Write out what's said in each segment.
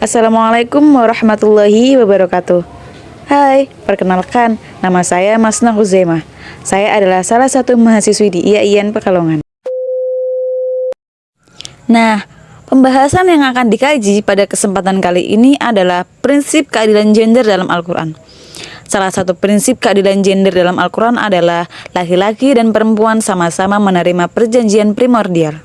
Assalamualaikum warahmatullahi wabarakatuh. Hai, perkenalkan, nama saya Masna Huzaimah. Saya adalah salah satu mahasiswi di IAIN Pekalongan. Nah, pembahasan yang akan dikaji pada kesempatan kali ini adalah prinsip keadilan gender dalam Al-Quran. Salah satu prinsip keadilan gender dalam Al-Quran adalah laki-laki dan perempuan sama-sama menerima perjanjian primordial.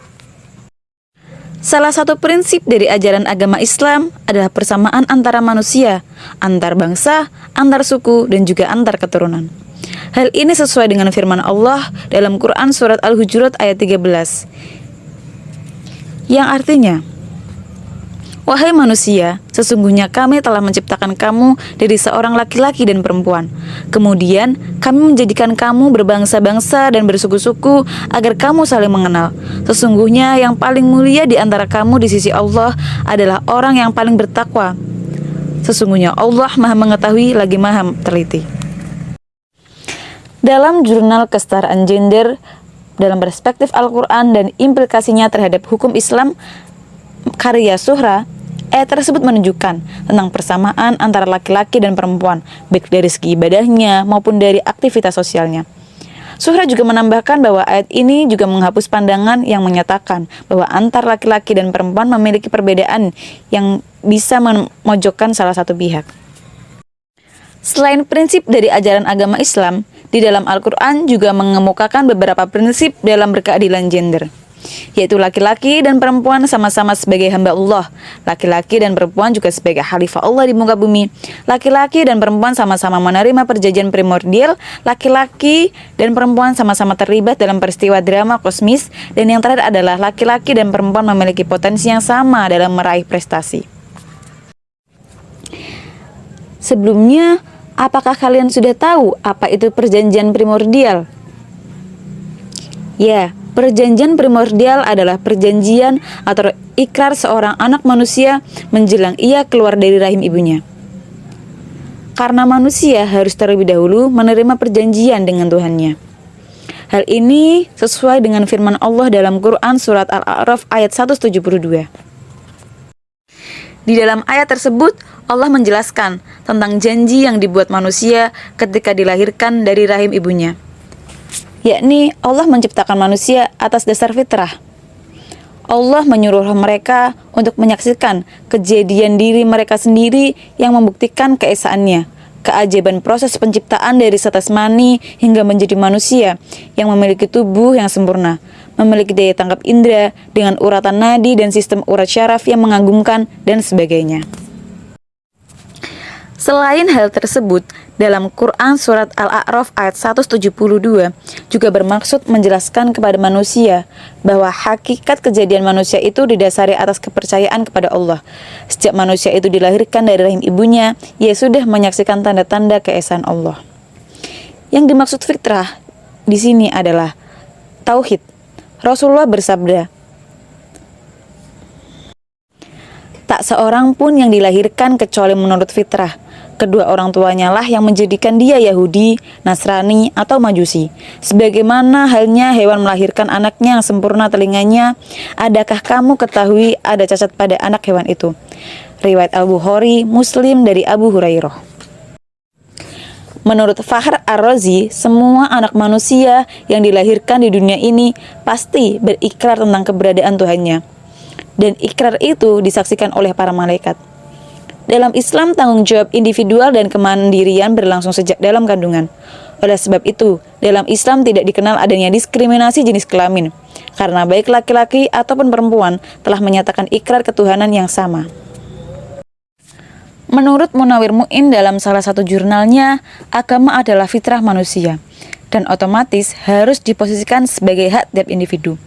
Salah satu prinsip dari ajaran agama Islam adalah persamaan antara manusia, antar bangsa, antar suku, dan juga antar keturunan. Hal ini sesuai dengan firman Allah dalam Quran Surat Al-Hujurat ayat 13, yang artinya, "Wahai manusia, sesungguhnya kami telah menciptakan kamu dari seorang laki-laki dan perempuan. Kemudian kami menjadikan kamu berbangsa-bangsa dan bersuku-suku agar kamu saling mengenal. Sesungguhnya yang paling mulia di antara kamu di sisi Allah adalah orang yang paling bertakwa. Sesungguhnya Allah Maha Mengetahui lagi Maha Teliti." Dalam jurnal kesetaraan gender dalam perspektif Al-Quran dan implikasinya terhadap hukum Islam, karya Zuhra, ayat tersebut menunjukkan tentang persamaan antara laki-laki dan perempuan, baik dari segi ibadahnya maupun dari aktivitas sosialnya. Zuhra juga menambahkan bahwa ayat ini juga menghapus pandangan yang menyatakan bahwa antar laki-laki dan perempuan memiliki perbedaan yang bisa memojokkan salah satu pihak. Selain prinsip dari ajaran agama Islam, di dalam Al-Quran juga mengemukakan beberapa prinsip dalam berkeadilan gender, yaitu laki-laki dan perempuan sama-sama sebagai hamba Allah, laki-laki dan perempuan juga sebagai khalifah Allah di muka bumi, laki-laki dan perempuan sama-sama menerima perjanjian primordial, laki-laki dan perempuan sama-sama terlibat dalam peristiwa drama kosmis, dan yang terakhir adalah laki-laki dan perempuan memiliki potensi yang sama dalam meraih prestasi. Sebelumnya, apakah kalian sudah tahu apa itu perjanjian primordial? Ya, perjanjian primordial adalah perjanjian atau ikrar seorang anak manusia menjelang ia keluar dari rahim ibunya. Karena manusia harus terlebih dahulu menerima perjanjian dengan Tuhannya. Hal ini sesuai dengan firman Allah dalam Quran Surat Al-A'raf ayat 172. Di dalam ayat tersebut, Allah menjelaskan tentang janji yang dibuat manusia ketika dilahirkan dari rahim ibunya, yakni Allah menciptakan manusia atas dasar fitrah. Allah menyuruh mereka untuk menyaksikan kejadian diri mereka sendiri yang membuktikan keesaannya, keajaiban proses penciptaan dari setes mani hingga menjadi manusia yang memiliki tubuh yang sempurna, memiliki daya tangkap indera dengan uratan nadi dan sistem urat syaraf yang mengagumkan, dan sebagainya. Selain hal tersebut, dalam Quran Surat Al-A'raf ayat 172 juga bermaksud menjelaskan kepada manusia bahwa hakikat kejadian manusia itu didasari atas kepercayaan kepada Allah. Sejak manusia itu dilahirkan dari rahim ibunya, ia sudah menyaksikan tanda-tanda keesaan Allah. Yang dimaksud fitrah di sini adalah tauhid. Rasulullah bersabda, "Tak seorang pun yang dilahirkan kecuali menurut fitrah. Kedua orang tuanya lah yang menjadikan dia Yahudi, Nasrani, atau Majusi. Sebagaimana halnya hewan melahirkan anaknya yang sempurna telinganya, adakah kamu ketahui ada cacat pada anak hewan itu?" Riwayat Al-Bukhari, Muslim dari Abu Hurairah. Menurut Fakhr Ar-Razi, semua anak manusia yang dilahirkan di dunia ini pasti berikrar tentang keberadaan Tuhannya. Dan ikrar itu disaksikan oleh para malaikat. Dalam Islam, tanggung jawab individual dan kemandirian berlangsung sejak dalam kandungan. Oleh sebab itu, dalam Islam tidak dikenal adanya diskriminasi jenis kelamin, karena baik laki-laki ataupun perempuan telah menyatakan ikrar ketuhanan yang sama. Menurut Munawir Mu'in dalam salah satu jurnalnya, agama adalah fitrah manusia, dan otomatis harus diposisikan sebagai hak tiap individu.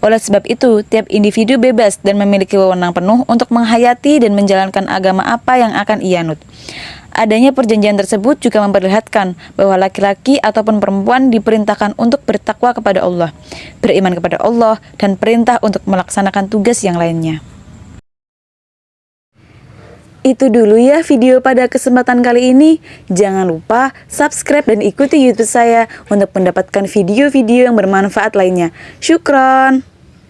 Oleh sebab itu, tiap individu bebas dan memiliki wewenang penuh untuk menghayati dan menjalankan agama apa yang akan ia anut. Adanya perjanjian tersebut juga memperlihatkan bahwa laki-laki ataupun perempuan diperintahkan untuk bertakwa kepada Allah, beriman kepada Allah, dan perintah untuk melaksanakan tugas yang lainnya. Itu dulu ya video pada kesempatan kali ini. Jangan lupa subscribe dan ikuti YouTube saya untuk mendapatkan video-video yang bermanfaat lainnya. Syukron.